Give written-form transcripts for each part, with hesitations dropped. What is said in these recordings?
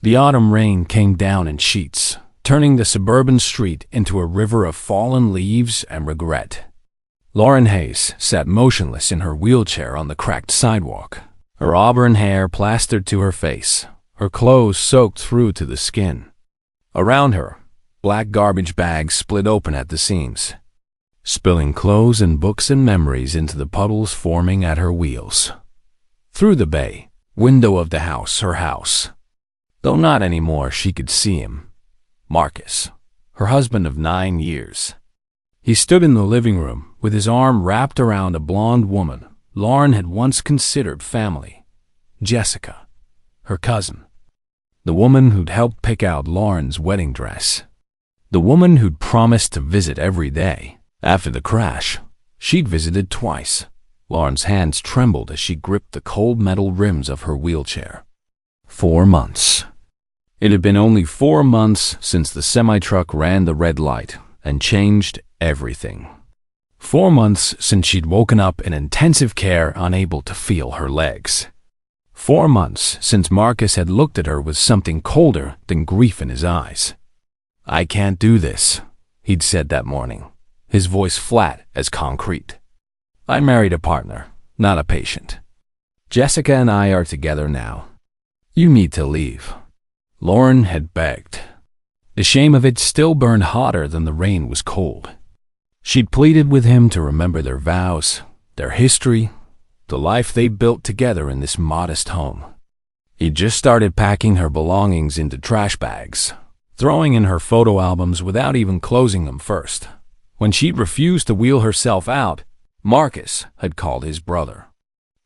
The autumn rain came down in sheets, turning the suburban street into a river of fallen leaves and regret. Lauren Hayes sat motionless in her wheelchair on the cracked sidewalk, her auburn hair plastered to her face, her clothes soaked through to the skin. Around her, black garbage bags split open at the seams, spilling clothes and books and memories into the puddles forming at her wheels. Through the bay window of the house, her house, though not anymore, she could see him. Marcus, her husband of 9 years. He stood in the living room with his arm wrapped around a blonde woman Lauren had once considered family. Jessica, her cousin. The woman who'd helped pick out Lauren's wedding dress. The woman who'd promised to visit every day. After the crash, she'd visited twice. Lauren's hands trembled as she gripped the cold metal rims of her wheelchair. 4 months. It had been only 4 months since the semi-truck ran the red light and changed everything. 4 months since she'd woken up in intensive care, unable to feel her legs. 4 months since Marcus had looked at her with something colder than grief in his eyes. "I can't do this," he'd said that morning, his voice flat as concrete. "I married a partner, not a patient. Jessica and I are together now. You need to leave." Lauren had begged. The shame of it still burned hotter than the rain was cold. She'd pleaded with him to remember their vows, their history, the life they built together in this modest home. He'd just started packing her belongings into trash bags, throwing in her photo albums without even closing them first. When she'd refused to wheel herself out, Marcus had called his brother.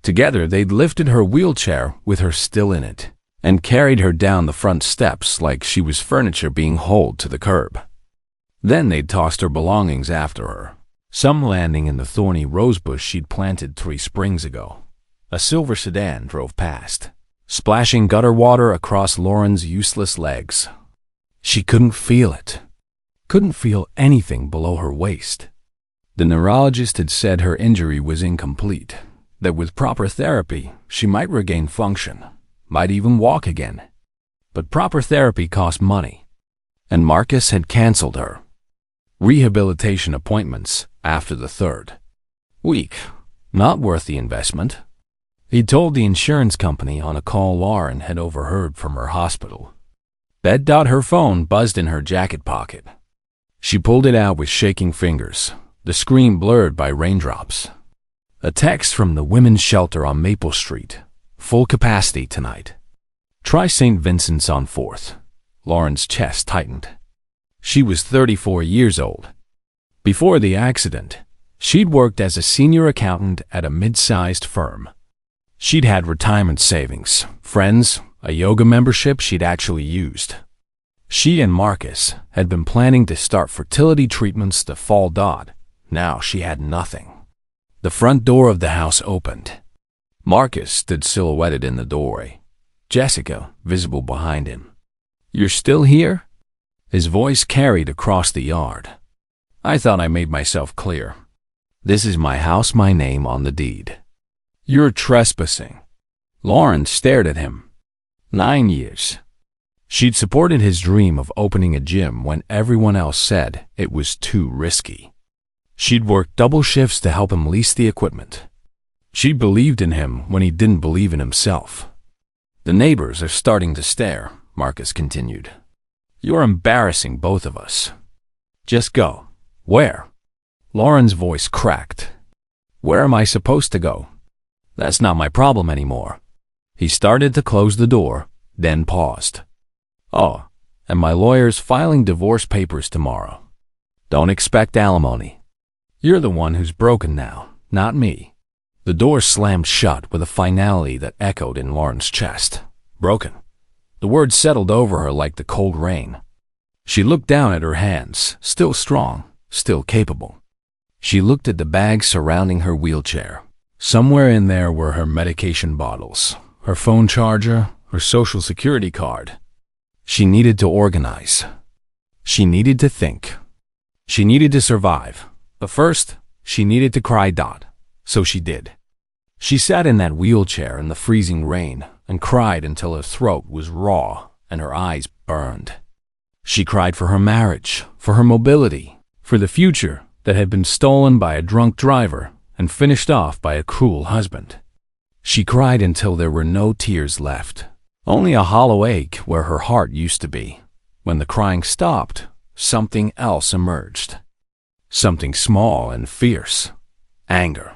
Together they'd lifted her wheelchair with her still in it and carried her down the front steps like she was furniture being hauled to the curb. Then they'd tossed her belongings after her, some landing in the thorny rosebush she'd planted 3 springs ago. A silver sedan drove past, splashing gutter water across Lauren's useless legs. She couldn't feel it. Couldn't feel anything below her waist. The neurologist had said her injury was incomplete, that with proper therapy she might regain function, might even walk again. But proper therapy cost money, and Marcus had canceled her rehabilitation appointments after the 3rd week. Not worth the investment. He'd told the insurance company on a call Lauren had overheard from her hospital. Her phone buzzed in her jacket pocket. She pulled it out with shaking fingers, the screen blurred by raindrops. A text from the women's shelter on Maple Street. "Full capacity tonight. Try St. Vincent's on 4th. Lauren's chest tightened. She was 34 years old. Before the accident, she'd worked as a senior accountant at a mid-sized firm. She'd had retirement savings, friends, a yoga membership she'd actually used. She and Marcus had been planning to start fertility treatments the fall dot. Now she had nothing. The front door of the house opened. Marcus stood silhouetted in the doorway, Jessica visible behind him. "You're still here?" His voice carried across the yard. "I thought I made myself clear. This is my house, my name on the deed." "You're trespassing." Lauren stared at him. 9 years. She'd supported his dream of opening a gym when everyone else said it was too risky. She'd worked double shifts to help him lease the equipment. She believed in him when he didn't believe in himself. "The neighbors are starting to stare," Marcus continued. "You're embarrassing both of us. Just go." "Where?" Lauren's voice cracked. "Where am I supposed to go? That's not my problem anymore." He started to close the door, then paused. "Oh, and my lawyer's filing divorce papers tomorrow. Don't expect alimony. You're the one who's broken now, not me." The door slammed shut with a finality that echoed in Lauren's chest. Broken. The word settled over her like the cold rain. She looked down at her hands, still strong, still capable. She looked at the bags surrounding her wheelchair. Somewhere in there were her medication bottles, her phone charger, her social security card. She needed to organize. She needed to think. She needed to survive. But first, she needed to cry. So she did. She sat in that wheelchair in the freezing rain and cried until her throat was raw and her eyes burned. She cried for her marriage, for her mobility, for the future that had been stolen by a drunk driver and finished off by a cruel husband. She cried until there were no tears left, only a hollow ache where her heart used to be. When the crying stopped, something else emerged. Something small and fierce. Anger.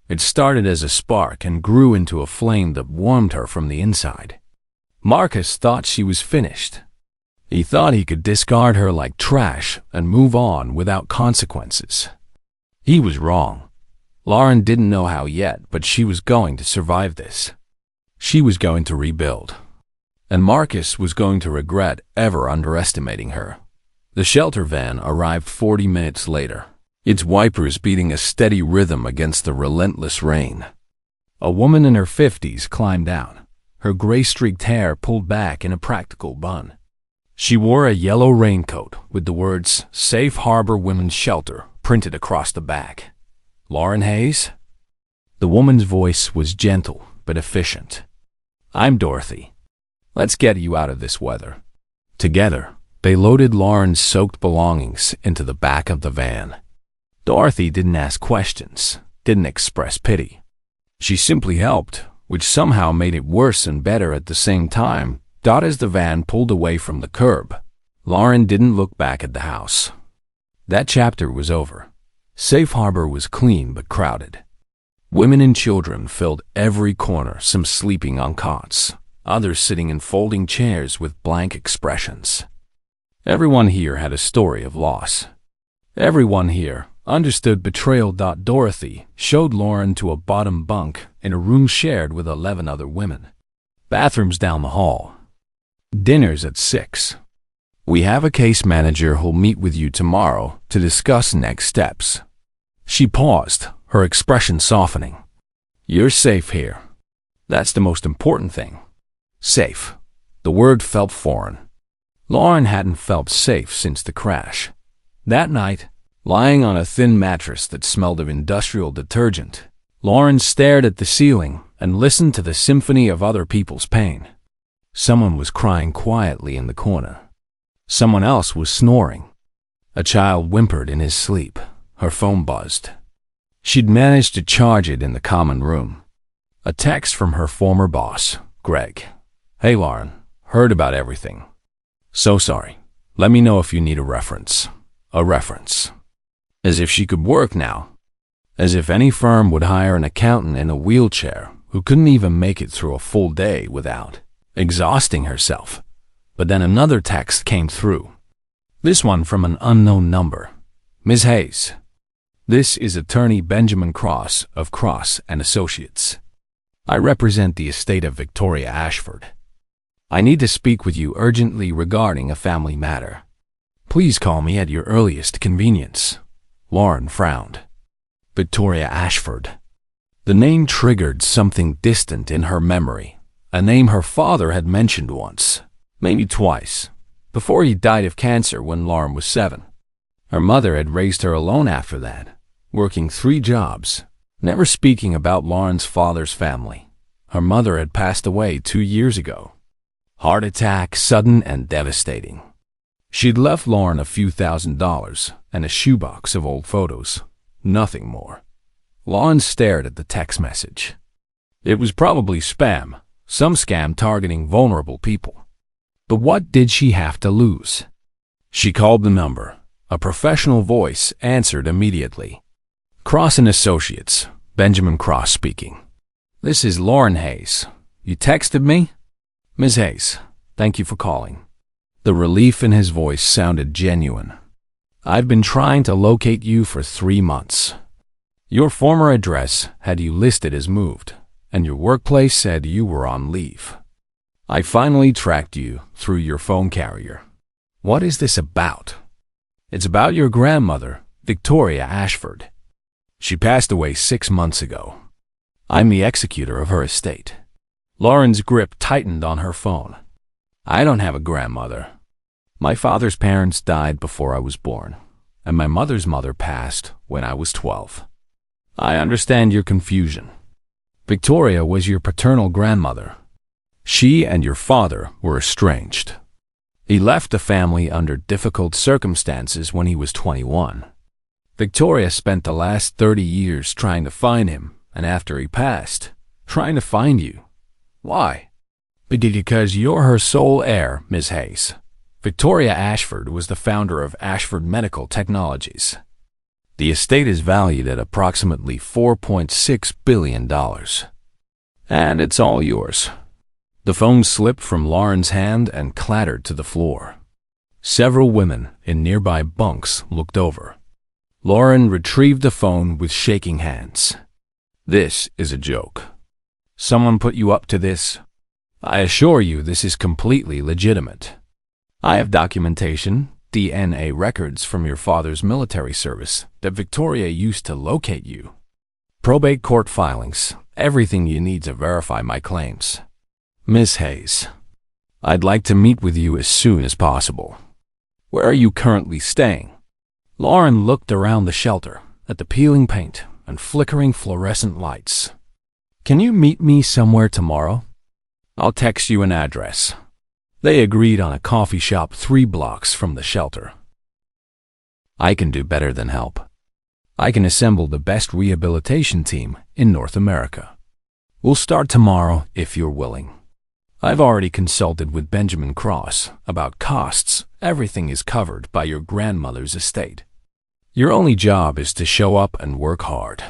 It started as a spark and grew into a flame that warmed her from the inside. Marcus thought she was finished. He thought he could discard her like trash and move on without consequences. He was wrong. Lauren didn't know how yet, but she was going to survive this. She was going to rebuild. And Marcus was going to regret ever underestimating her. The shelter van arrived 40 minutes later, its wipers beating a steady rhythm against the relentless rain. A woman in her 50s climbed out, her gray-streaked hair pulled back in a practical bun. She wore a yellow raincoat with the words "Safe Harbor Women's Shelter" printed across the back. "Lauren Hayes?" The woman's voice was gentle but efficient. "I'm Dorothy. Let's get you out of this weather." Together, they loaded Lauren's soaked belongings into the back of the van. Dorothy didn't ask questions, didn't express pity. She simply helped, which somehow made it worse and better at the same time. As the van pulled away from the curb, Lauren didn't look back at the house. That chapter was over. Safe Harbor was clean but crowded. Women and children filled every corner, some sleeping on cots, others sitting in folding chairs with blank expressions. Everyone here had a story of loss. Everyone here understood betrayal. Dorothy showed Lauren to a bottom bunk in a room shared with 11 other women. Bathrooms down the hall. Dinner's at 6. "We have a case manager who'll meet with you tomorrow to discuss next steps." She paused, her expression softening. "You're safe here. That's the most important thing." Safe. The word felt foreign. Lauren hadn't felt safe since the crash. That night, lying on a thin mattress that smelled of industrial detergent, Lauren stared at the ceiling and listened to the symphony of other people's pain. Someone was crying quietly in the corner. Someone else was snoring. A child whimpered in his sleep. Her phone buzzed. She'd managed to charge it in the common room. A text from her former boss, Greg. "Hey Lauren, heard about everything. So sorry. Let me know if you need a reference." A reference. As if she could work now. As if any firm would hire an accountant in a wheelchair who couldn't even make it through a full day without exhausting herself. But then another text came through. This one from an unknown number. "Ms. Hayes, this is attorney Benjamin Cross of Cross and Associates. I represent the estate of Victoria Ashford. I need to speak with you urgently regarding a family matter. Please call me at your earliest convenience." Lauren frowned. Victoria Ashford. The name triggered something distant in her memory. A name her father had mentioned once, maybe twice, before he died of cancer when Lauren was 7. Her mother had raised her alone after that, working 3 jobs, never speaking about Lauren's father's family. Her mother had passed away 2 years ago. Heart attack, sudden and devastating. She'd left Lauren a few $1,000s and a shoebox of old photos. Nothing more. Lauren stared at the text message. It was probably spam. Some scam targeting vulnerable people. But what did she have to lose? She called the number. A professional voice answered immediately. "Cross and Associates, Benjamin Cross speaking. This is Lauren Hayes. You texted me?" "Ms. Hayes, thank you for calling." The relief in his voice sounded genuine. "I've been trying to locate you for 3 months. Your former address had you listed as moved, and your workplace said you were on leave. I finally tracked you through your phone carrier. What is this about?" "It's about your grandmother, Victoria Ashford. She passed away 6 months ago. I'm the executor of her estate." Lauren's grip tightened on her phone. "I don't have a grandmother. My father's parents died before I was born, and my mother's mother passed when I was 12. I understand your confusion. Victoria was your paternal grandmother. She and your father were estranged. He left the family under difficult circumstances when he was 21. Victoria spent the last 30 years trying to find him, and after he passed, trying to find you. Why? Because you're her sole heir, Miss Hayes. Victoria Ashford was the founder of Ashford Medical Technologies. The estate is valued at approximately $4.6 billion. And it's all yours. The phone slipped from Lauren's hand and clattered to the floor. Several women in nearby bunks looked over. Lauren retrieved the phone with shaking hands. This is a joke. Someone put you up to this? I assure you this is completely legitimate. I have documentation, DNA records from your father's military service that Victoria used to locate you. Probate court filings, everything you need to verify my claims. Miss Hayes, I'd like to meet with you as soon as possible. Where are you currently staying? Lauren looked around the shelter at the peeling paint and flickering fluorescent lights. Can you meet me somewhere tomorrow? I'll text you an address. They agreed on a coffee shop 3 blocks from the shelter. I can do better than help. I can assemble the best rehabilitation team in North America. We'll start tomorrow if you're willing. I've already consulted with Benjamin Cross about costs. Everything is covered by your grandmother's estate. Your only job is to show up and work hard.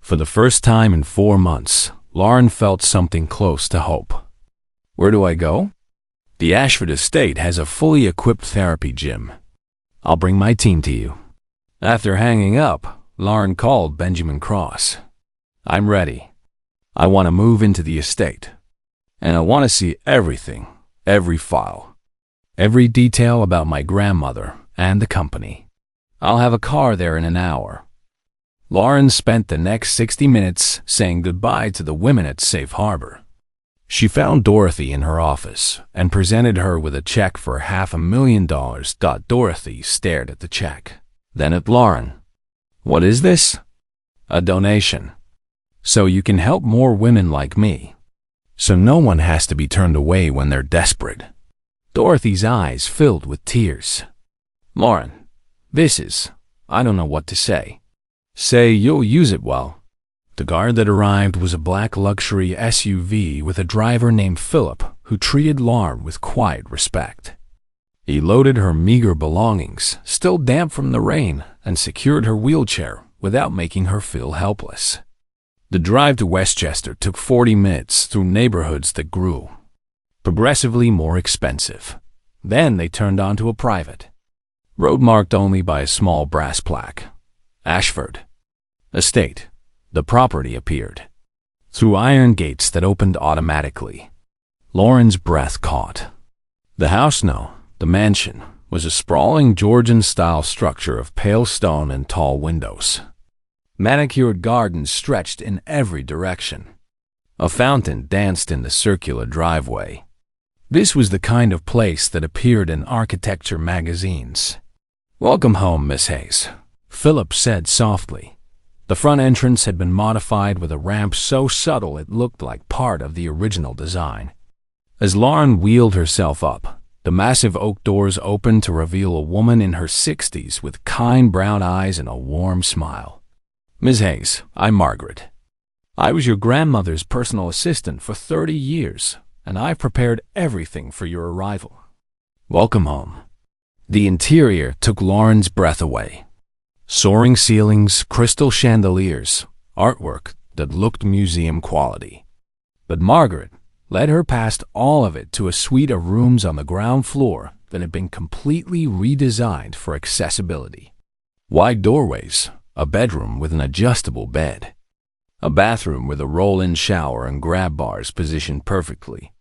For the first time in 4 months, Lauren felt something close to hope. Where do I go? The Ashford estate has a fully equipped therapy gym. I'll bring my team to you. After hanging up, Lauren called Benjamin Cross. I'm ready. I want to move into the estate. And I want to see everything, every file, every detail about my grandmother and the company. I'll have a car there in an hour. Lauren spent the next 60 minutes saying goodbye to the women at Safe Harbor. She found Dorothy in her office and presented her with a check for $500,000. Dorothy stared at the check, then at Lauren. What is this? A donation. So you can help more women like me. So no one has to be turned away when they're desperate. Dorothy's eyes filled with tears. Lauren, I don't know what to say. Say you'll use it well. The car that arrived was a black luxury SUV with a driver named Philip who treated Lauren with quiet respect. He loaded her meager belongings, still damp from the rain, and secured her wheelchair without making her feel helpless. The drive to Westchester took 40 minutes through neighborhoods that grew progressively more expensive. Then they turned onto a private road marked only by a small brass plaque. Ashford Estate. The property appeared through iron gates that opened automatically. Lauren's breath caught. The house, no, the mansion, was a sprawling Georgian-style structure of pale stone and tall windows. Manicured gardens stretched in every direction. A fountain danced in the circular driveway. This was the kind of place that appeared in architecture magazines. Welcome home, Miss Hayes, Philip said softly. The front entrance had been modified with a ramp so subtle it looked like part of the original design. As Lauren wheeled herself up, the massive oak doors opened to reveal a woman in her 60s with kind brown eyes and a warm smile. Ms. Hayes, I'm Margaret. I was your grandmother's personal assistant for 30 years, and I've prepared everything for your arrival. Welcome home. The interior took Lauren's breath away. Soaring ceilings, crystal chandeliers, artwork that looked museum quality. But Margaret led her past all of it to a suite of rooms on the ground floor that had been completely redesigned for accessibility. Wide doorways, a bedroom with an adjustable bed, a bathroom with a roll-in shower and grab bars positioned perfectly,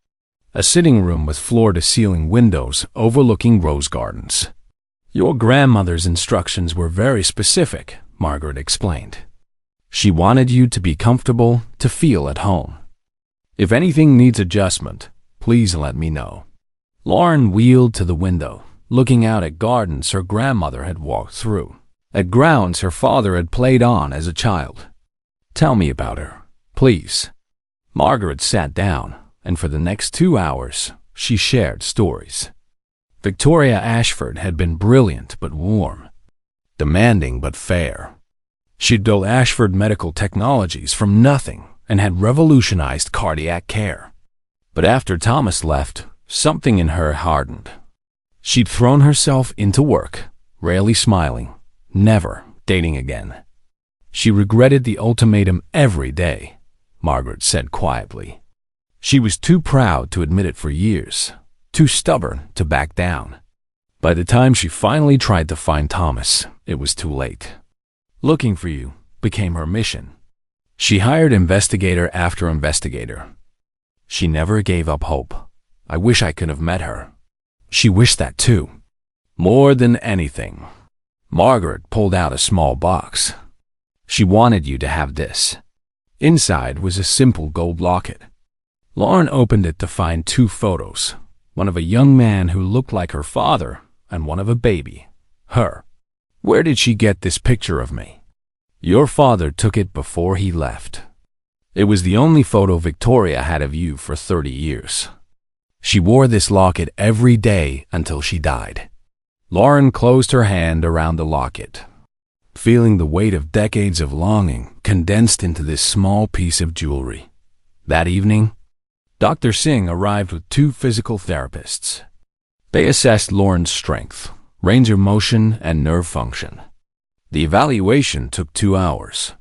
a sitting room with floor-to-ceiling windows overlooking rose gardens. Your grandmother's instructions were very specific, Margaret explained. She wanted you to be comfortable, to feel at home. If anything needs adjustment, please let me know. Lauren wheeled to the window, looking out at gardens her grandmother had walked through, at grounds her father had played on as a child. Tell me about her, please. Margaret sat down, and for the next 2 hours, she shared stories. Victoria Ashford had been brilliant but warm, demanding but fair. She'd built Ashford Medical Technologies from nothing and had revolutionized cardiac care. But after Thomas left, something in her hardened. She'd thrown herself into work, rarely smiling, never dating again. She regretted the ultimatum every day, Margaret said quietly. She was too proud to admit it for years, too stubborn to back down. By the time she finally tried to find Thomas, it was too late. Looking for you became her mission. She hired investigator after investigator. She never gave up hope. I wish I could have met her. She wished that too. More than anything. Margaret pulled out a small box. She wanted you to have this. Inside was a simple gold locket. Lauren opened it to find 2 photos, one of a young man who looked like her father and one of a baby, her. Where did she get this picture of me? Your father took it before he left. It was the only photo Victoria had of you for 30 years. She wore this locket every day until she died. Lauren closed her hand around the locket, feeling the weight of decades of longing condensed into this small piece of jewelry. That evening, Dr. Singh arrived with 2 physical therapists. They assessed Lauren's strength, range of motion, and nerve function. The evaluation took 2 hours.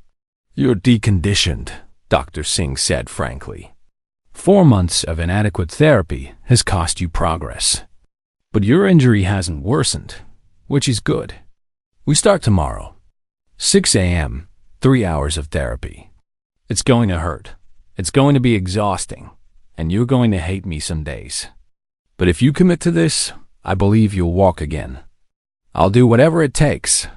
You're deconditioned, Dr. Singh said frankly. 4 months of inadequate therapy has cost you progress. But your injury hasn't worsened, which is good. We start tomorrow. 6 a.m., 3 hours of therapy. It's going to hurt. It's going to be exhausting. And you're going to hate me some days. But if you commit to this, I believe you'll walk again. I'll do whatever it takes.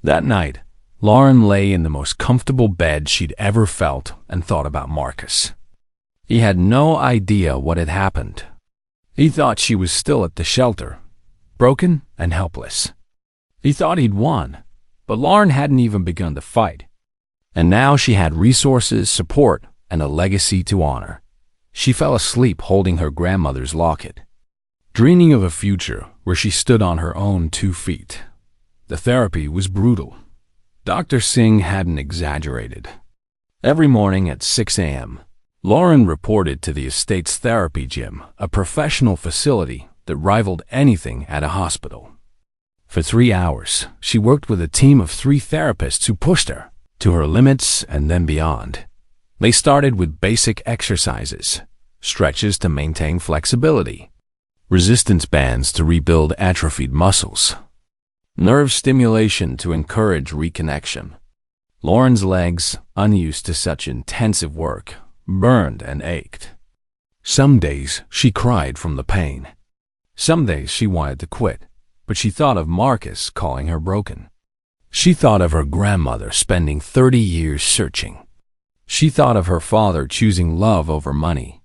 That night, Lauren lay in the most comfortable bed she'd ever felt and thought about Marcus. He had no idea what had happened. He thought she was still at the shelter, broken and helpless. He thought he'd won, but Lauren hadn't even begun to fight. And now she had resources, support, and a legacy to honor. She fell asleep holding her grandmother's locket, dreaming of a future where she stood on her own 2 feet. The therapy was brutal. Dr. Singh hadn't exaggerated. Every morning at 6 a.m., Lauren reported to the estate's therapy gym, a professional facility that rivaled anything at a hospital. For 3 hours, she worked with a team of 3 therapists who pushed her to her limits and then beyond. They started with basic exercises, stretches to maintain flexibility, resistance bands to rebuild atrophied muscles, nerve stimulation to encourage reconnection. Lauren's legs, unused to such intensive work, burned and ached. Some days she cried from the pain. Some days she wanted to quit, but she thought of Marcus calling her broken. She thought of her grandmother spending 30 years searching. She thought of her father choosing love over money.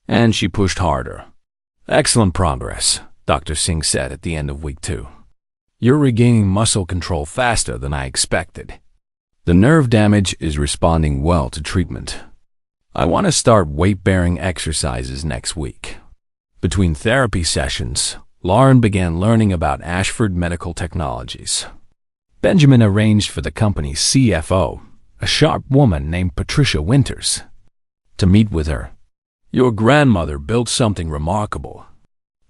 And she pushed harder. Excellent progress, Dr. Singh said at the end of week 2. You're regaining muscle control faster than I expected. The nerve damage is responding well to treatment. I want to start weight-bearing exercises next week. Between therapy sessions, Lauren began learning about Ashford Medical Technologies. Benjamin arranged for the company's CFO, a sharp woman named Patricia Winters, to meet with her. Your grandmother built something remarkable,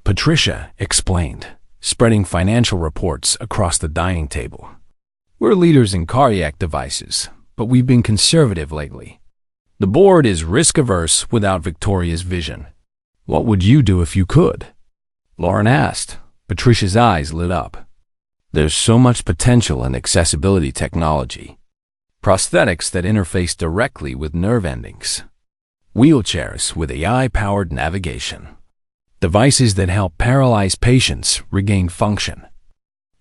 Patricia explained, spreading financial reports across the dining table. We're leaders in cardiac devices, but we've been conservative lately. The board is risk-averse without Victoria's vision. What would you do if you could? Lauren asked. Patricia's eyes lit up. There's so much potential in accessibility technology. Prosthetics that interface directly with nerve endings. Wheelchairs with AI-powered navigation. Devices that help paralyzed patients regain function.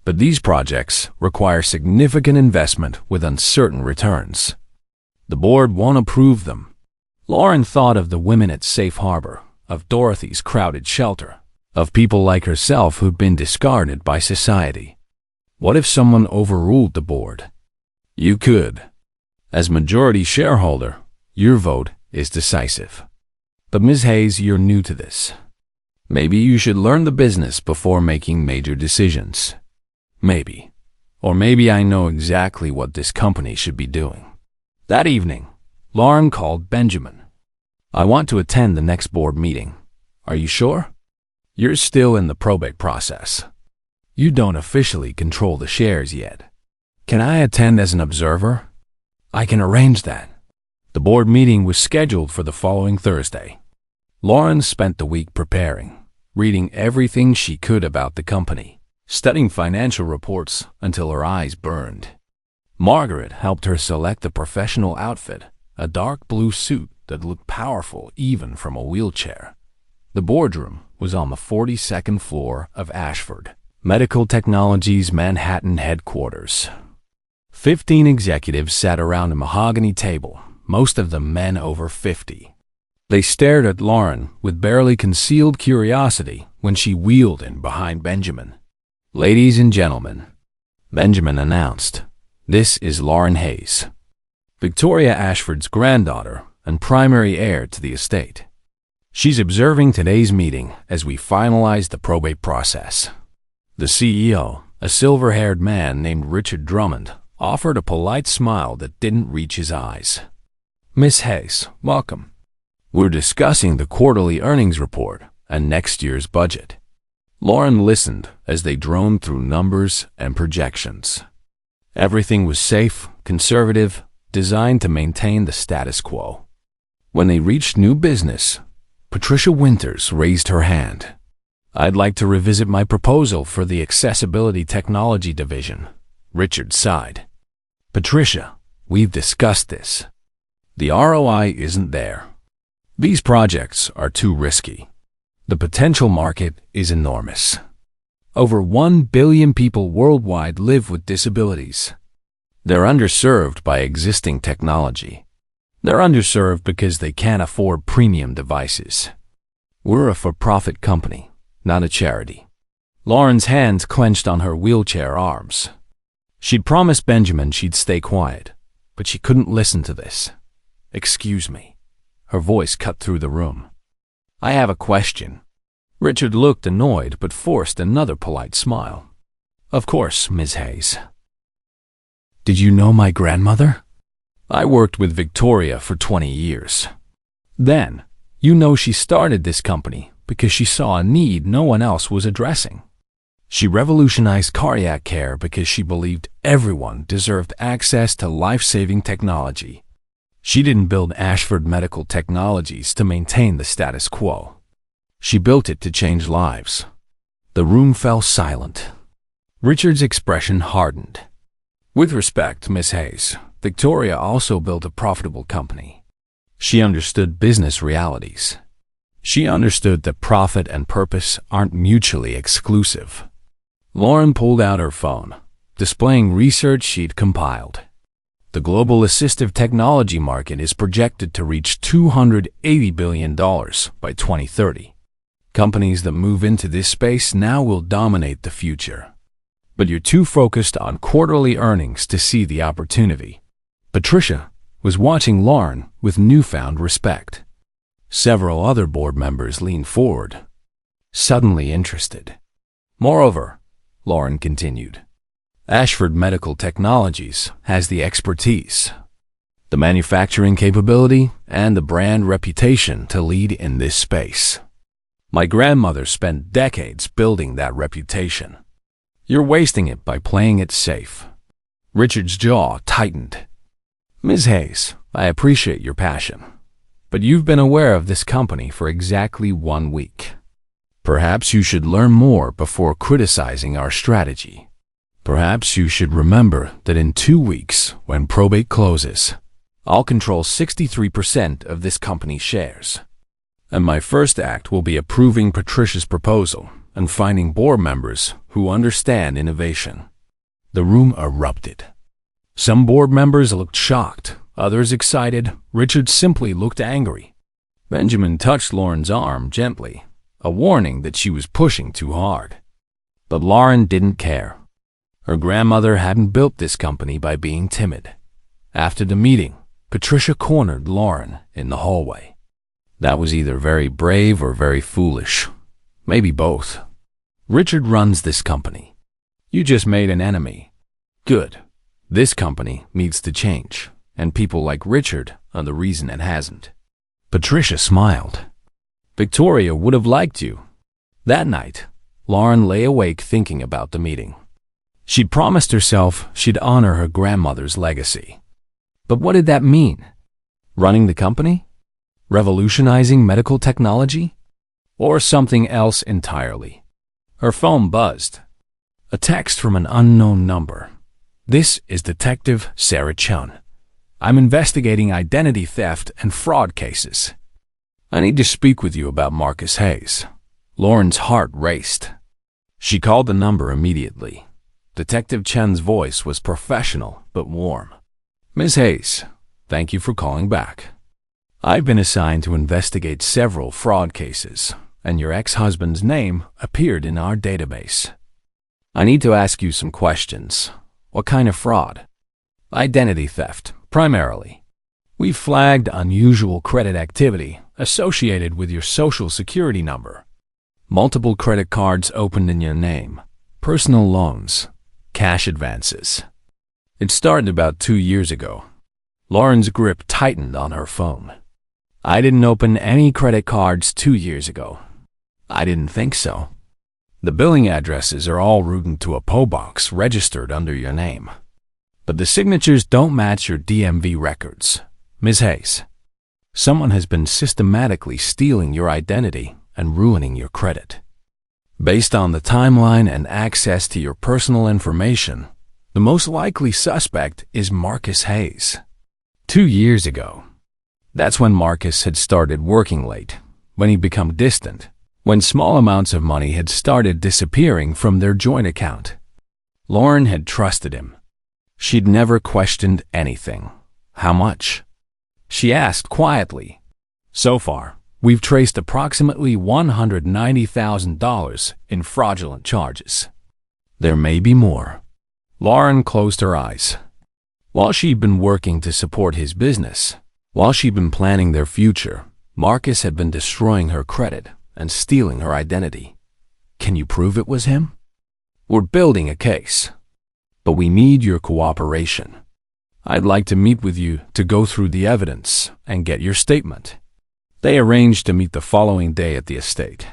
But these projects require significant investment with uncertain returns. The board won't approve them. Lauren thought of the women at Safe Harbor, of Dorothy's crowded shelter, of people like herself who'd been discarded by society. What if someone overruled the board? You could. As majority shareholder, your vote is decisive. But Ms. Hayes, you're new to this. Maybe you should learn the business before making major decisions. Maybe. Or maybe I know exactly what this company should be doing. That evening, Lauren called Benjamin. I want to attend the next board meeting. Are you sure? You're still in the probate process. You don't officially control the shares yet. Can I attend as an observer? I can arrange that. The board meeting was scheduled for the following Thursday. Lauren spent the week preparing, reading everything she could about the company, studying financial reports until her eyes burned. Margaret helped her select a professional outfit, a dark blue suit that looked powerful even from a wheelchair. The boardroom was on the 42nd floor of Ashford Medical Technology's Manhattan headquarters. 15 executives sat around a mahogany table, most of them men over 50. They stared at Lauren with barely concealed curiosity when she wheeled in behind Benjamin. Ladies and gentlemen, Benjamin announced, this is Lauren Hayes, Victoria Ashford's granddaughter and primary heir to the estate. She's observing today's meeting as we finalize the probate process. The CEO, a silver-haired man named Richard Drummond, offered a polite smile that didn't reach his eyes. Miss Hayes, welcome. We're discussing the quarterly earnings report and next year's budget. Lauren listened as they droned through numbers and projections. Everything was safe, conservative, designed to maintain the status quo. When they reached new business, Patricia Winters raised her hand. I'd like to revisit my proposal for the Accessibility Technology Division. Richard sighed. Patricia, we've discussed this. The ROI isn't there. These projects are too risky. The potential market is enormous. Over 1 billion people worldwide live with disabilities. They're underserved by existing technology. They're underserved because they can't afford premium devices. We're a for-profit company, not a charity. Lauren's hands clenched on her wheelchair arms. She'd promised Benjamin she'd stay quiet, but she couldn't listen to this. Excuse me. Her voice cut through the room. I have a question. Richard looked annoyed but forced another polite smile. Of course, Ms. Hayes. Did you know my grandmother? I worked with Victoria for 20 years. Then, you know she started this company because she saw a need no one else was addressing. She revolutionized cardiac care because she believed everyone deserved access to life-saving technology. She didn't build Ashford Medical Technologies to maintain the status quo. She built it to change lives. The room fell silent. Richard's expression hardened. With respect, Miss Hayes, Victoria also built a profitable company. She understood business realities. She understood that profit and purpose aren't mutually exclusive. Lauren pulled out her phone, displaying research she'd compiled. The global assistive technology market is projected to reach $280 billion by 2030. Companies that move into this space now will dominate the future. But you're too focused on quarterly earnings to see the opportunity. Patricia was watching Lauren with newfound respect. Several other board members leaned forward, suddenly interested. Moreover, Lauren continued, Ashford Medical Technologies has the expertise, the manufacturing capability, and the brand reputation to lead in this space. My grandmother spent decades building that reputation. You're wasting it by playing it safe. Richard's jaw tightened. Ms. Hayes, I appreciate your passion, but you've been aware of this company for exactly 1 week. Perhaps you should learn more before criticizing our strategy. Perhaps you should remember that in 2 weeks, when probate closes, I'll control 63% of this company's shares. And my first act will be approving Patricia's proposal and finding board members who understand innovation. The room erupted. Some board members looked shocked, others excited. Richard simply looked angry. Benjamin touched Lauren's arm gently, a warning that she was pushing too hard. But Lauren didn't care. Her grandmother hadn't built this company by being timid. After the meeting, Patricia cornered Lauren in the hallway. That was either very brave or very foolish. Maybe both. Richard runs this company. You just made an enemy. Good. This company needs to change, and people like Richard are the reason it hasn't. Patricia smiled. Victoria would have liked you. That night, Lauren lay awake thinking about the meeting. She'd promised herself she'd honor her grandmother's legacy. But what did that mean? Running the company? Revolutionizing medical technology? Or something else entirely? Her phone buzzed. A text from an unknown number. This is Detective Sarah Chun. I'm investigating identity theft and fraud cases. I need to speak with you about Marcus Hayes. Lauren's heart raced. She called the number immediately. Detective Chen's voice was professional but warm. Ms. Hayes, thank you for calling back. I've been assigned to investigate several fraud cases, and your ex-husband's name appeared in our database. I need to ask you some questions. What kind of fraud? Identity theft, primarily. We've flagged unusual credit activity associated with your social security number. Multiple credit cards opened in your name, personal loans, cash advances. It started about 2 years ago. Lauren's grip tightened on her phone. I didn't open any credit cards 2 years ago. I didn't think so. The billing addresses are all routed to a PO box registered under your name. But the signatures don't match your DMV records. Ms. Hayes, someone has been systematically stealing your identity and ruining your credit. Based on the timeline and access to your personal information, the most likely suspect is Marcus Hayes. 2 years ago. That's when Marcus had started working late, when he'd become distant, when small amounts of money had started disappearing from their joint account. Lauren had trusted him. She'd never questioned anything. How much? She asked quietly. So far, we've traced approximately $190,000 in fraudulent charges. There may be more. Lauren closed her eyes. While she'd been working to support his business, while she'd been planning their future, Marcus had been destroying her credit and stealing her identity. Can you prove it was him? We're building a case, but we need your cooperation. I'd like to meet with you to go through the evidence and get your statement. They arranged to meet the following day at the estate.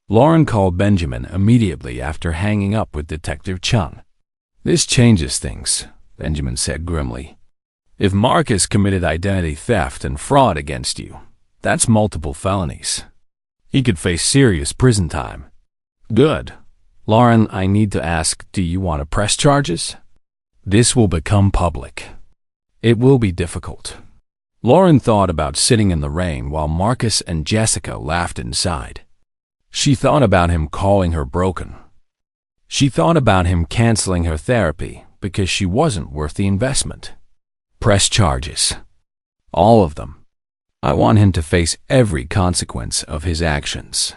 Lauren called Benjamin immediately after hanging up with Detective Chung. This changes things, Benjamin said grimly. If Marcus committed identity theft and fraud against you, that's multiple felonies. He could face serious prison time. Good. Lauren, I need to ask, do you want to press charges? This will become public. It will be difficult. Lauren thought about sitting in the rain while Marcus and Jessica laughed inside. She thought about him calling her broken. She thought about him canceling her therapy because she wasn't worth the investment. Press charges. All of them. I want him to face every consequence of his actions.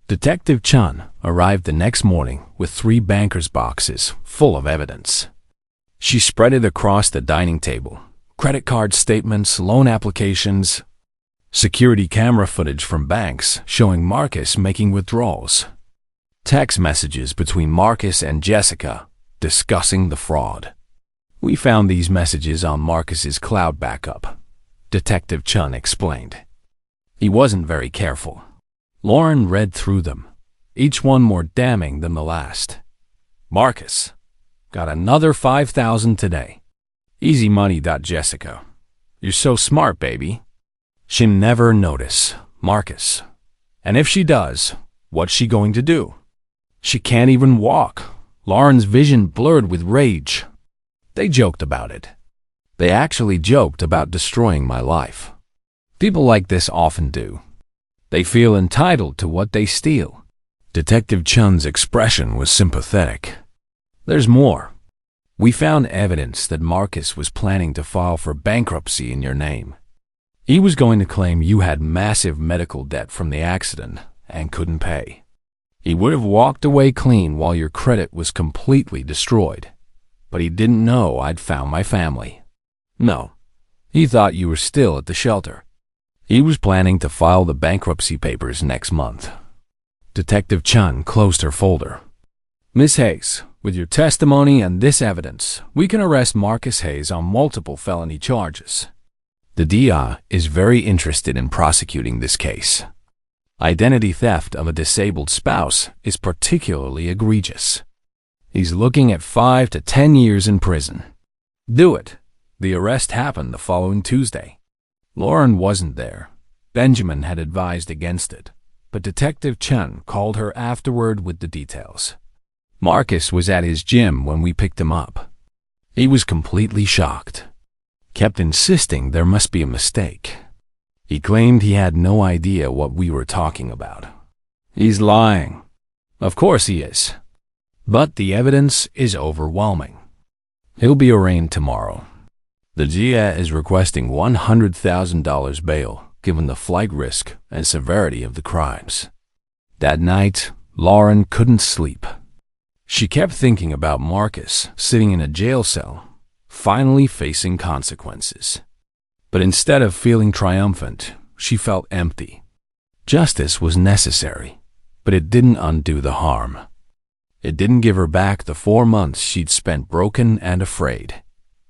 Detective Chun arrived the next morning with 3 banker's boxes full of evidence. She spread it across the dining table. Credit card statements, loan applications, security camera footage from banks showing Marcus making withdrawals, text messages between Marcus and Jessica discussing the fraud. We found these messages on Marcus's cloud backup, Detective Chun explained. He wasn't very careful. Lauren read through them, each one more damning than the last. Marcus, got another $5,000 today. Easy money. Jessica. You're so smart, baby. She'll never notice, Marcus. And if she does, what's she going to do? She can't even walk. Lauren's vision blurred with rage. They joked about it. They actually joked about destroying my life. People like this often do. They feel entitled to what they steal. Detective Chun's expression was sympathetic. There's more. We found evidence that Marcus was planning to file for bankruptcy in your name. He was going to claim you had massive medical debt from the accident and couldn't pay. He would have walked away clean while your credit was completely destroyed. But he didn't know I'd found my family. No, he thought you were still at the shelter. He was planning to file the bankruptcy papers next month. Detective Chun closed her folder. Miss Hayes, with your testimony and this evidence, we can arrest Marcus Hayes on multiple felony charges. The DA is very interested in prosecuting this case. Identity theft of a disabled spouse is particularly egregious. He's looking at 5 to 10 years in prison. Do it. The arrest happened the following Tuesday. Lauren wasn't there. Benjamin had advised against it, but Detective Chun called her afterward with the details. Marcus was at his gym when we picked him up. He was completely shocked. Kept insisting there must be a mistake. He claimed he had no idea what we were talking about. He's lying. Of course he is. But the evidence is overwhelming. He'll be arraigned tomorrow. The GIA is requesting $100,000 bail, given the flight risk and severity of the crimes. That night, Lauren couldn't sleep. She kept thinking about Marcus sitting in a jail cell, finally facing consequences. But instead of feeling triumphant, she felt empty. Justice was necessary, but it didn't undo the harm. It didn't give her back the 4 months she'd spent broken and afraid.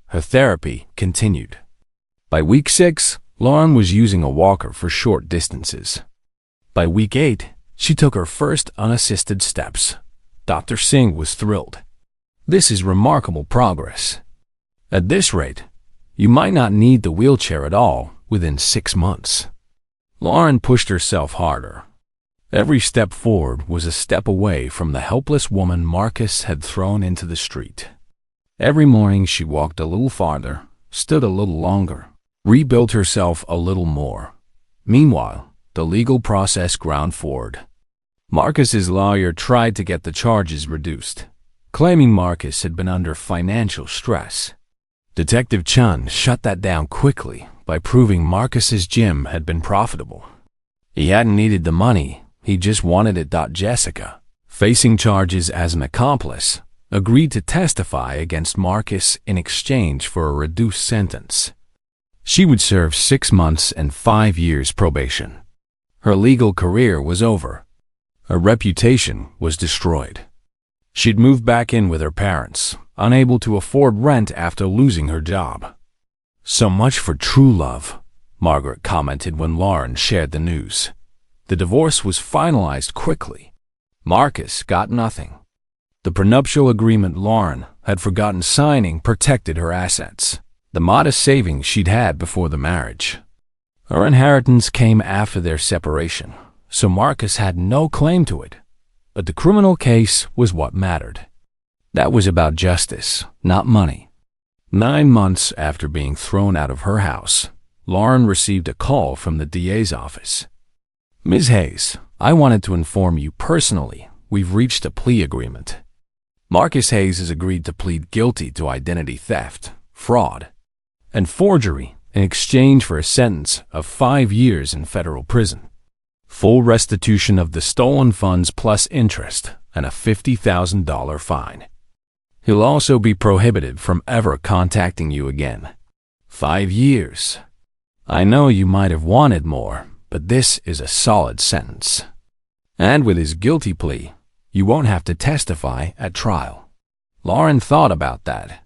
Her therapy continued. By week 6, Lauren was using a walker for short distances. By week 8, she took her first unassisted steps. Dr. Singh was thrilled. This is remarkable progress. At this rate, you might not need the wheelchair at all within 6 months. Lauren pushed herself harder. Every step forward was a step away from the helpless woman Marcus had thrown into the street. Every morning she walked a little farther, stood a little longer, rebuilt herself a little more. Meanwhile, the legal process ground forward. Marcus's lawyer tried to get the charges reduced, claiming Marcus had been under financial stress. Detective Chun shut that down quickly by proving Marcus's gym had been profitable. He hadn't needed the money, he just wanted it. Jessica, facing charges as an accomplice, agreed to testify against Marcus in exchange for a reduced sentence. She would serve 6 months and 5 years probation. Her legal career was over. Her reputation was destroyed. She'd moved back in with her parents, unable to afford rent after losing her job. So much for true love, Margaret commented when Lauren shared the news. The divorce was finalized quickly. Marcus got nothing. The prenuptial agreement Lauren had forgotten signing protected her assets, the modest savings she'd had before the marriage. Her inheritance came after their separation, so Marcus had no claim to it. But the criminal case was what mattered. That was about justice, not money. 9 months after being thrown out of her house, Lauren received a call from the DA's office. Ms. Hayes, I wanted to inform you personally we've reached a plea agreement. Marcus Hayes has agreed to plead guilty to identity theft, fraud, and forgery in exchange for a sentence of 5 years in federal prison. Full restitution of the stolen funds plus interest and a $50,000 fine. He'll also be prohibited from ever contacting you again. 5 years. I know you might have wanted more, but this is a solid sentence. And with his guilty plea, you won't have to testify at trial. Lauren thought about that.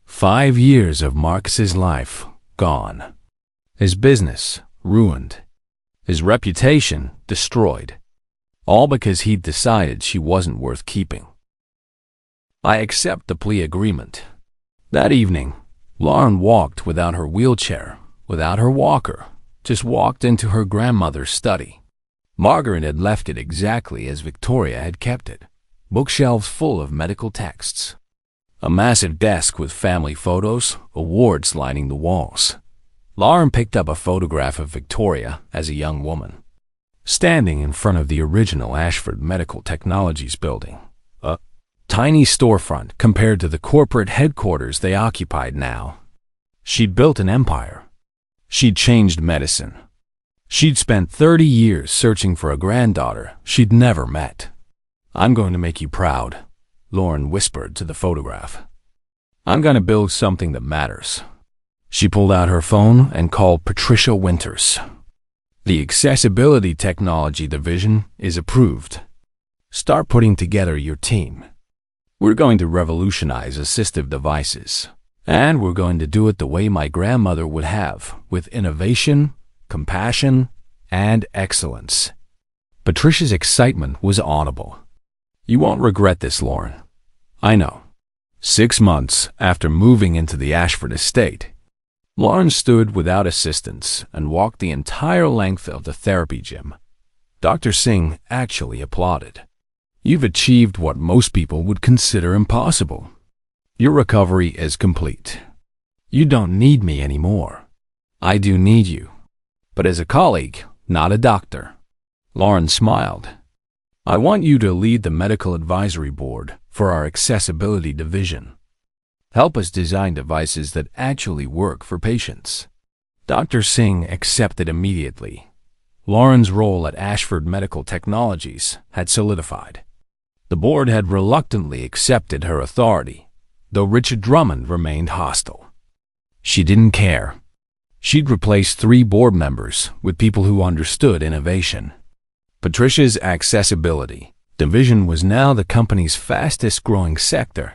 5 years of Marcus's life gone. His business ruined. His reputation destroyed. All because he'd decided she wasn't worth keeping. I accept the plea agreement. That evening, Lauren walked without her wheelchair, without her walker, just walked into her grandmother's study. Margaret had left it exactly as Victoria had kept it, bookshelves full of medical texts. A massive desk with family photos, awards lining the walls. Lauren picked up a photograph of Victoria as a young woman, standing in front of the original Ashford Medical Technologies building, a tiny storefront compared to the corporate headquarters they occupied now. She'd built an empire. She'd changed medicine. She'd spent 30 years searching for a granddaughter she'd never met. I'm going to make you proud, Lauren whispered to the photograph. I'm going to build something that matters. She pulled out her phone and called Patricia Winters. The Accessibility Technology Division is approved. Start putting together your team. We're going to revolutionize assistive devices. And we're going to do it the way my grandmother would have, with innovation, compassion, and excellence. Patricia's excitement was audible. You won't regret this, Lauren. I know. 6 months after moving into the Ashford estate, Lauren stood without assistance and walked the entire length of the therapy gym. Dr. Singh actually applauded. You've achieved what most people would consider impossible. Your recovery is complete. You don't need me anymore. I do need you, but as a colleague, not a doctor. Lauren smiled. I want you to lead the medical advisory board for our accessibility division. Help us design devices that actually work for patients. Dr. Singh accepted immediately. Lauren's role at Ashford Medical Technologies had solidified. The board had reluctantly accepted her authority, though Richard Drummond remained hostile. She didn't care. She'd replaced 3 board members with people who understood innovation. Patricia's accessibility division was now the company's fastest-growing sector.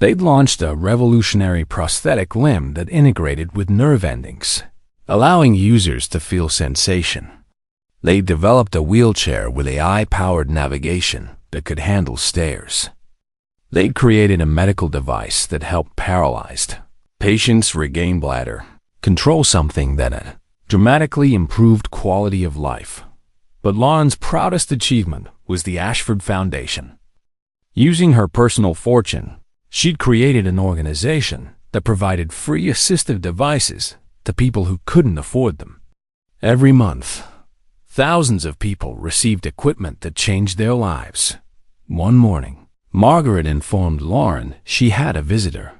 They'd launched a revolutionary prosthetic limb that integrated with nerve endings, allowing users to feel sensation. They developed a wheelchair with AI-powered navigation that could handle stairs. They'd created a medical device that helped paralyzed patients regain bladder, control something that had dramatically improved quality of life. But Lauren's proudest achievement was the Ashford Foundation. Using her personal fortune, she'd created an organization that provided free assistive devices to people who couldn't afford them. Every month, thousands of people received equipment that changed their lives. One morning, Margaret informed Lauren she had a visitor.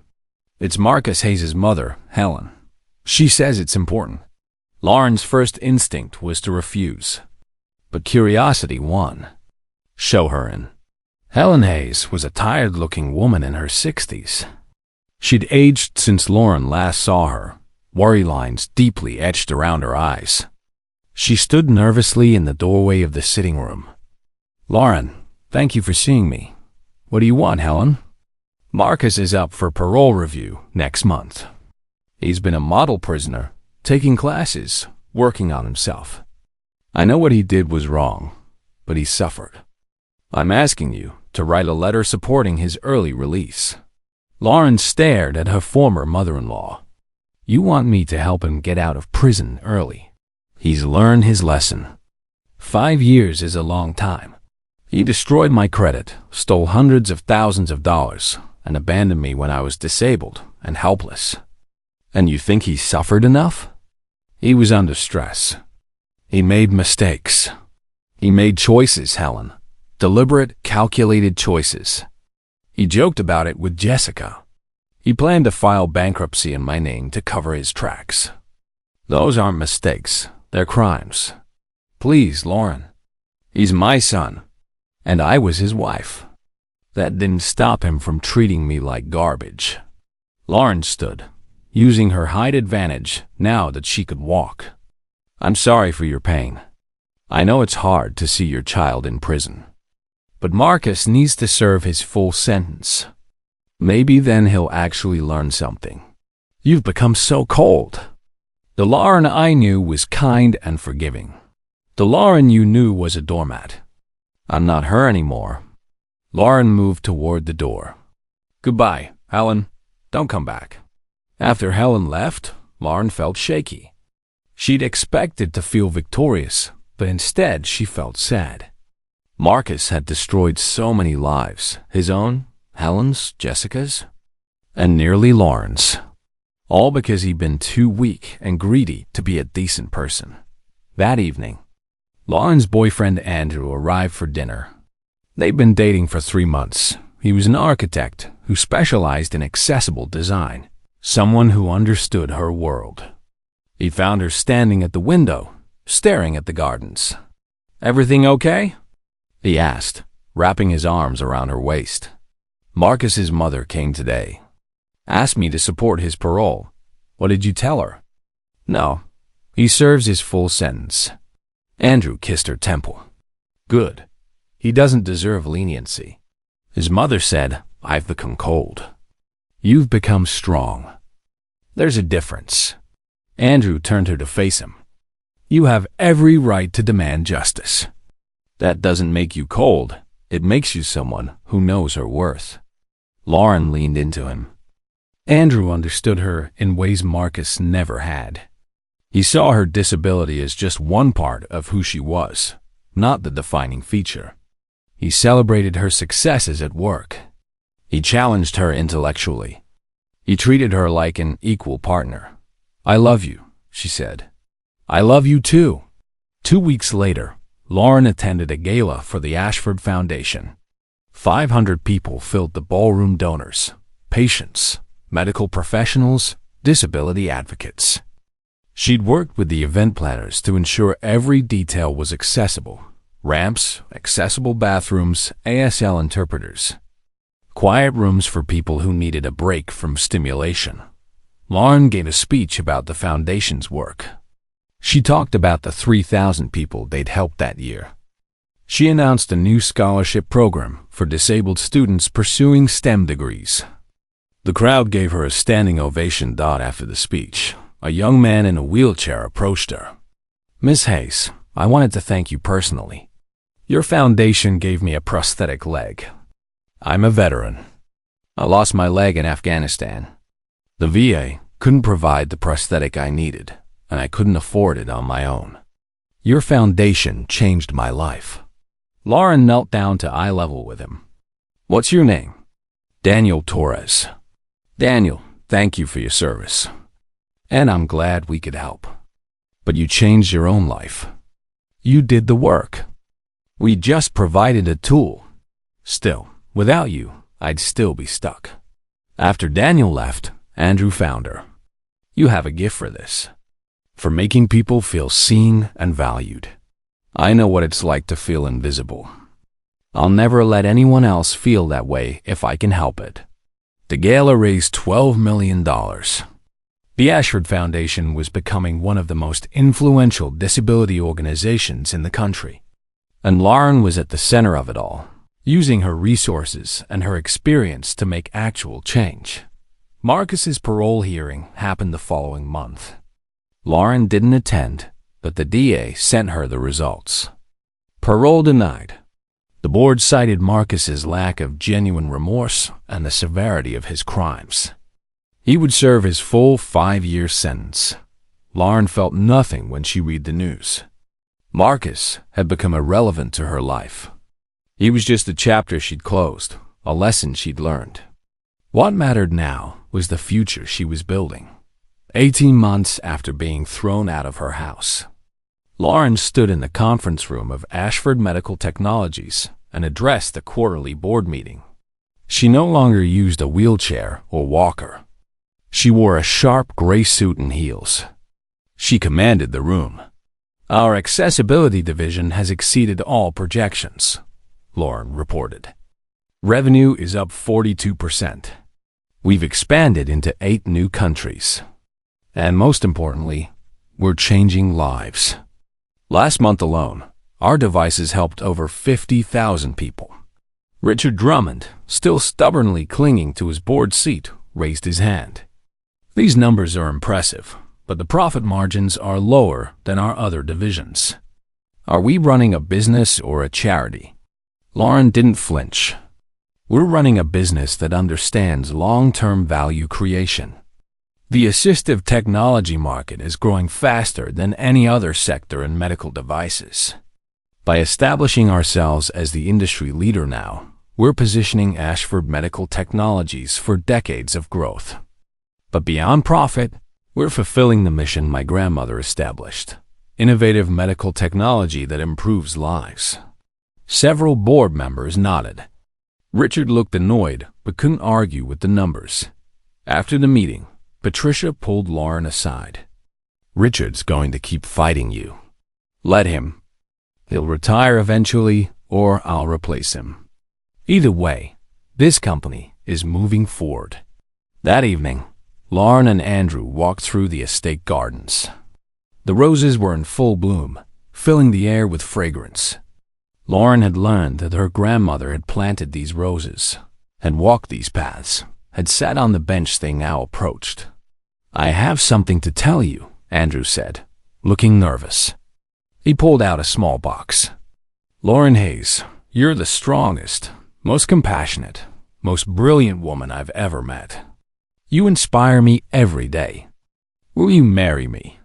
It's Marcus Hayes' mother, Helen. She says it's important. Lauren's first instinct was to refuse, but curiosity won. Show her in. Helen Hayes was a tired-looking woman in her 60s. She'd aged since Lauren last saw her, worry lines deeply etched around her eyes. She stood nervously in the doorway of the sitting room. Lauren, thank you for seeing me. What do you want, Helen? Marcus is up for parole review next month. He's been a model prisoner, taking classes, working on himself. I know what he did was wrong, but he suffered. I'm asking you to write a letter supporting his early release. Lauren stared at her former mother-in-law. You want me to help him get out of prison early. He's learned his lesson. 5 years is a long time. He destroyed my credit, stole hundreds of thousands of dollars, and abandoned me when I was disabled and helpless. And you think he suffered enough? He was under stress. He made mistakes. He made choices, Helen. Deliberate, calculated choices. He joked about it with Jessica. He planned to file bankruptcy in my name to cover his tracks. Those aren't mistakes. They're crimes. Please, Lauren. He's my son, and I was his wife. That didn't stop him from treating me like garbage. Lauren stood, using her height advantage now that she could walk. I'm sorry for your pain. I know it's hard to see your child in prison. But Marcus needs to serve his full sentence. Maybe then he'll actually learn something. You've become so cold. The Lauren I knew was kind and forgiving. The Lauren you knew was a doormat. I'm not her anymore. Lauren moved toward the door. Goodbye, Helen. Don't come back. After Helen left, Lauren felt shaky. She'd expected to feel victorious, but instead she felt sad. Marcus had destroyed so many lives, his own, Helen's, Jessica's, and nearly Lauren's, all because he'd been too weak and greedy to be a decent person. That evening, Lauren's boyfriend Andrew arrived for dinner. They'd been dating for 3 months. He was an architect who specialized in accessible design, someone who understood her world. He found her standing at the window, staring at the gardens. Everything okay? He asked, wrapping his arms around her waist. Marcus's mother came today. Asked me to support his parole. What did you tell her? No, he serves his full sentence. Andrew kissed her temple. Good. He doesn't deserve leniency. His mother said, I've become cold. You've become strong. There's a difference. Andrew turned her to face him. You have every right to demand justice. That doesn't make you cold. It makes you someone who knows her worth. Lauren leaned into him. Andrew understood her in ways Marcus never had. He saw her disability as just one part of who she was, not the defining feature. He celebrated her successes at work. He challenged her intellectually. He treated her like an equal partner. I love you, she said. I love you too. 2 weeks later, Lauren attended a gala for the Ashford Foundation. 500 people filled the ballroom: donors, patients, medical professionals, disability advocates. She'd worked with the event planners to ensure every detail was accessible: ramps, accessible bathrooms, ASL interpreters, quiet rooms for people who needed a break from stimulation. Lauren gave a speech about the foundation's work. She talked about the 3,000 people they'd helped that year. She announced a new scholarship program for disabled students pursuing STEM degrees. The crowd gave her a standing ovation. After the speech, a young man in a wheelchair approached her. Miss Hayes, I wanted to thank you personally. Your foundation gave me a prosthetic leg. I'm a veteran. I lost my leg in Afghanistan. The VA couldn't provide the prosthetic I needed, and I couldn't afford it on my own. Your foundation changed my life. Lauren knelt down to eye level with him. What's your name? Daniel Torres. Daniel, thank you for your service. And I'm glad we could help. But you changed your own life. You did the work. We just provided a tool. Still, without you, I'd still be stuck. After Daniel left, Andrew found her. You have a gift for this. For making people feel seen and valued. I know what it's like to feel invisible. I'll never let anyone else feel that way if I can help it. The gala raised $12 million. The Ashford Foundation was becoming one of the most influential disability organizations in the country. And Lauren was at the center of it all, using her resources and her experience to make actual change. Marcus's parole hearing happened the following month. Lauren didn't attend, but the DA sent her the results. Parole denied. The board cited Marcus's lack of genuine remorse and the severity of his crimes. He would serve his full 5-year sentence. Lauren felt nothing when she read the news. Marcus had become irrelevant to her life. He was just a chapter she'd closed, a lesson she'd learned. What mattered now was the future she was building. 18 months after being thrown out of her house, Lauren stood in the conference room of Ashford Medical Technologies and addressed the quarterly board meeting. She no longer used a wheelchair or walker. She wore a sharp gray suit and heels. She commanded the room. Our accessibility division has exceeded all projections, Lauren reported. Revenue is up 42%. We've expanded into 8 new countries. And most importantly, we're changing lives. Last month alone, our devices helped over 50,000 people. Richard Drummond, still stubbornly clinging to his board seat, raised his hand. These numbers are impressive, but the profit margins are lower than our other divisions. Are we running a business or a charity? Lauren didn't flinch. We're running a business that understands long-term value creation. The assistive technology market is growing faster than any other sector in medical devices. By establishing ourselves as the industry leader now, we're positioning Ashford Medical Technologies for decades of growth. But beyond profit, we're fulfilling the mission my grandmother established: innovative medical technology that improves lives. Several board members nodded. Richard looked annoyed but couldn't argue with the numbers. After the meeting, Patricia pulled Lauren aside. Richard's going to keep fighting you. Let him. He'll retire eventually, or I'll replace him. Either way, this company is moving forward. That evening, Lauren and Andrew walked through the estate gardens. The roses were in full bloom, filling the air with fragrance. Lauren had learned that her grandmother had planted these roses, had walked these paths, had sat on the bench they now approached. "I have something to tell you," Andrew said, looking nervous. He pulled out a small box. "Lauren Hayes, you're the strongest, most compassionate, most brilliant woman I've ever met. You inspire me every day. Will you marry me?"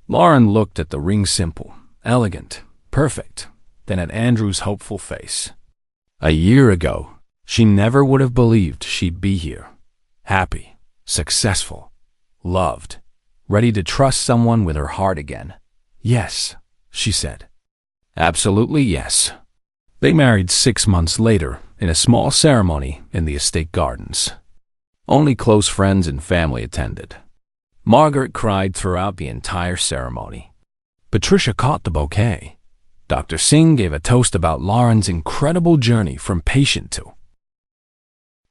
Lauren looked at the ring, simple, elegant, perfect, then at Andrew's hopeful face. A year ago, she never would have believed she'd be here, happy, successful, loved, ready to trust someone with her heart again. "Yes," she said. "Absolutely yes." They married 6 months later in a small ceremony in the estate gardens. Only close friends and family attended. Margaret cried throughout the entire ceremony. Patricia caught the bouquet. Dr. Singh gave a toast about Lauren's incredible journey from patient to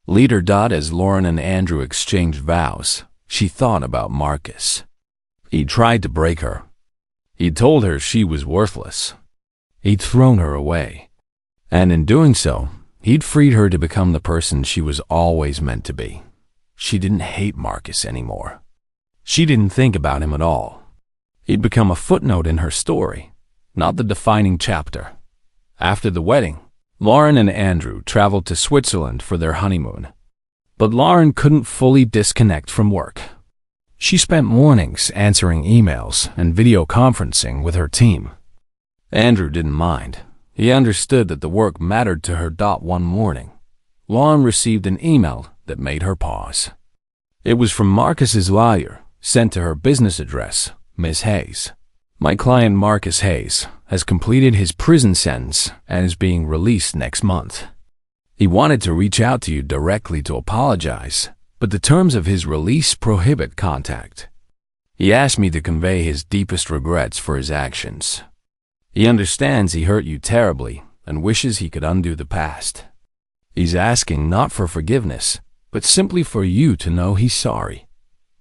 leader. As Lauren and Andrew exchanged vows, she thought about Marcus. He'd tried to break her. He'd told her she was worthless. He'd thrown her away. And in doing so, he'd freed her to become the person she was always meant to be. She didn't hate Marcus anymore. She didn't think about him at all. He'd become a footnote in her story, not the defining chapter. After the wedding, Lauren and Andrew traveled to Switzerland for their honeymoon. But Lauren couldn't fully disconnect from work. She spent mornings answering emails and video conferencing with her team. Andrew didn't mind. He understood that the work mattered to her. One morning, Lauren received an email that made her pause. It was from Marcus's lawyer, sent to her business address, Ms. Hayes. "My client Marcus Hayes has completed his prison sentence and is being released next month. He wanted to reach out to you directly to apologize, but the terms of his release prohibit contact. He asked me to convey his deepest regrets for his actions. He understands he hurt you terribly and wishes he could undo the past. He's asking not for forgiveness, but simply for you to know he's sorry."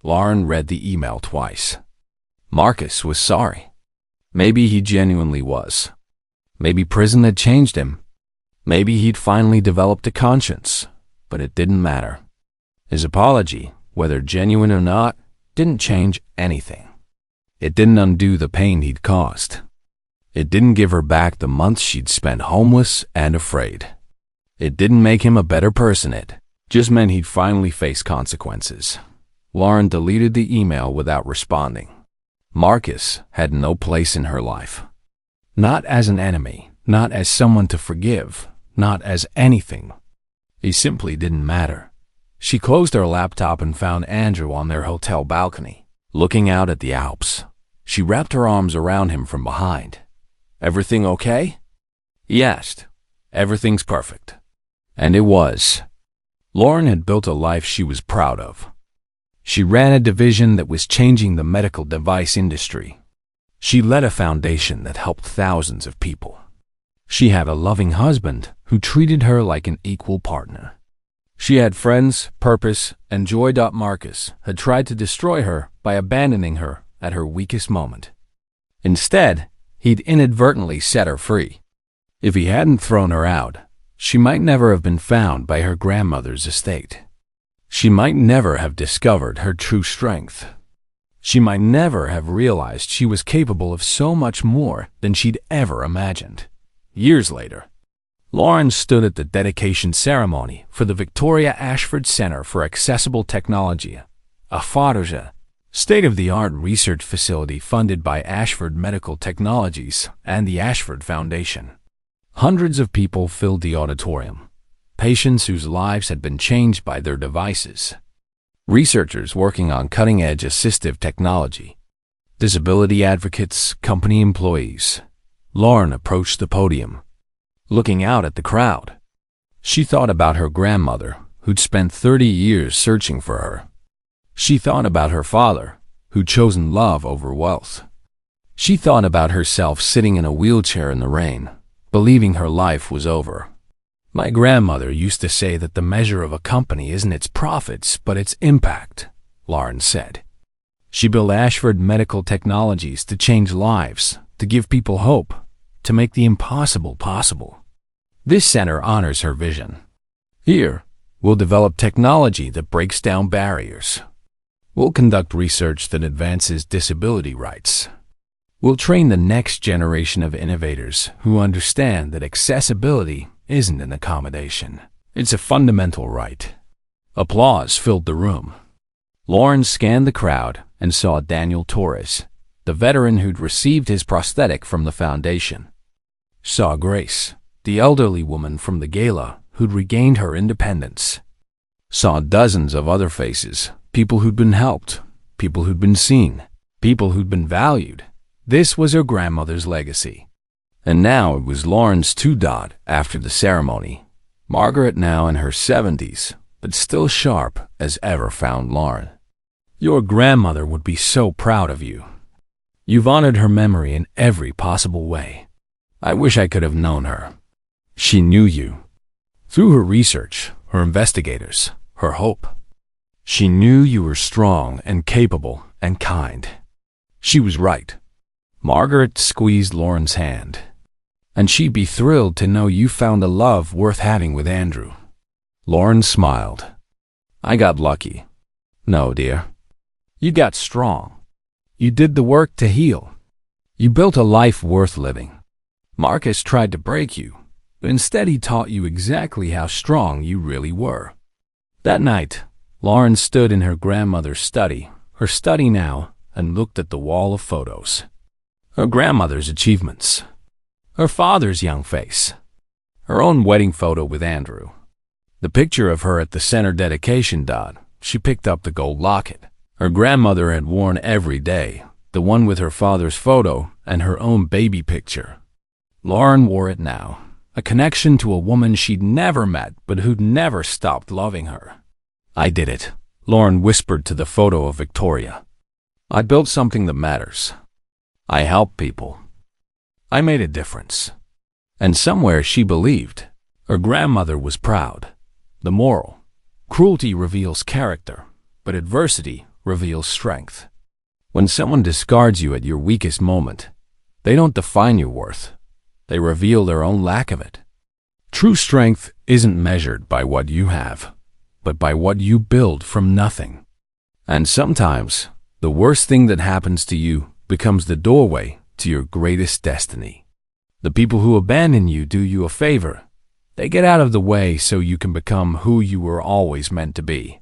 Lauren read the email twice. Marcus was sorry. Maybe he genuinely was. Maybe prison had changed him. Maybe he'd finally developed a conscience, but it didn't matter. His apology, whether genuine or not, didn't change anything. It didn't undo the pain he'd caused. It didn't give her back the months she'd spent homeless and afraid. It didn't make him a better person. It just meant he'd finally face consequences. Lauren deleted the email without responding. Marcus had no place in her life. Not as an enemy, not as someone to forgive, not as anything. He simply didn't matter. She closed her laptop and found Andrew on their hotel balcony, looking out at the Alps. She wrapped her arms around him from behind. "Everything okay?" he asked. "Everything's perfect." And it was. Lauren had built a life she was proud of. She ran a division that was changing the medical device industry. She led a foundation that helped thousands of people. She had a loving husband who treated her like an equal partner. She had friends, purpose, and joy. Marcus had tried to destroy her by abandoning her at her weakest moment. Instead, he'd inadvertently set her free. If he hadn't thrown her out, she might never have been found by her grandmother's estate. She might never have discovered her true strength. She might never have realized she was capable of so much more than she'd ever imagined. Years later, Lauren stood at the dedication ceremony for the Victoria Ashford Center for Accessible Technology, a FATRA, state-of-the-art research facility funded by Ashford Medical Technologies and the Ashford Foundation. Hundreds of people filled the auditorium, patients whose lives had been changed by their devices, researchers working on cutting-edge assistive technology, disability advocates, company employees. Lauren approached the podium, looking out at the crowd. She thought about her grandmother, who'd spent 30 years searching for her. She thought about her father, who'd chosen love over wealth. She thought about herself sitting in a wheelchair in the rain, believing her life was over. "My grandmother used to say that the measure of a company isn't its profits, but its impact," Lauren said. She built Ashford Medical Technologies to change lives, to give people hope, to make the impossible possible. This center honors her vision. Here, we'll develop technology that breaks down barriers. We'll conduct research that advances disability rights. We'll train the next generation of innovators who understand that accessibility isn't an accommodation. It's a fundamental right. Applause filled the room. Lauren scanned the crowd and saw Daniel Torres, the veteran who'd received his prosthetic from the foundation. Saw Grace, the elderly woman from the gala who'd regained her independence. Saw dozens of other faces, people who'd been helped, people who'd been seen, people who'd been valued. This was her grandmother's legacy. And now it was Lauren's too. After the ceremony, Margaret, now in her 70s, but still sharp as ever, found Lauren. Your grandmother would be so proud of you. You've honored her memory in every possible way. I wish I could have known her. She knew you. Through her research, her investigators, her hope. She knew you were strong and capable and kind. She was right. Margaret squeezed Lauren's hand. And she'd be thrilled to know you found a love worth having with Andrew. Lauren smiled. I got lucky. No, dear. You got strong. You did the work to heal. You built a life worth living. Marcus tried to break you, but instead he taught you exactly how strong you really were. That night, Lauren stood in her grandmother's study, her study now, and looked at the wall of photos. Her grandmother's achievements. Her father's young face. Her own wedding photo with Andrew. The picture of her at the center dedication. She picked up the gold locket her grandmother had worn every day, the one with her father's photo and her own baby picture. Lauren wore it now, a connection to a woman she'd never met but who'd never stopped loving her. I did it, Lauren whispered to the photo of Victoria. I built something that matters. I helped people. I made a difference. And somewhere she believed. Her grandmother was proud. The moral. Cruelty reveals character, but adversity reveals strength. When someone discards you at your weakest moment, they don't define your worth. They reveal their own lack of it. True strength isn't measured by what you have, but by what you build from nothing. And sometimes, the worst thing that happens to you becomes the doorway to your greatest destiny. The people who abandon you do you a favor. They get out of the way so you can become who you were always meant to be.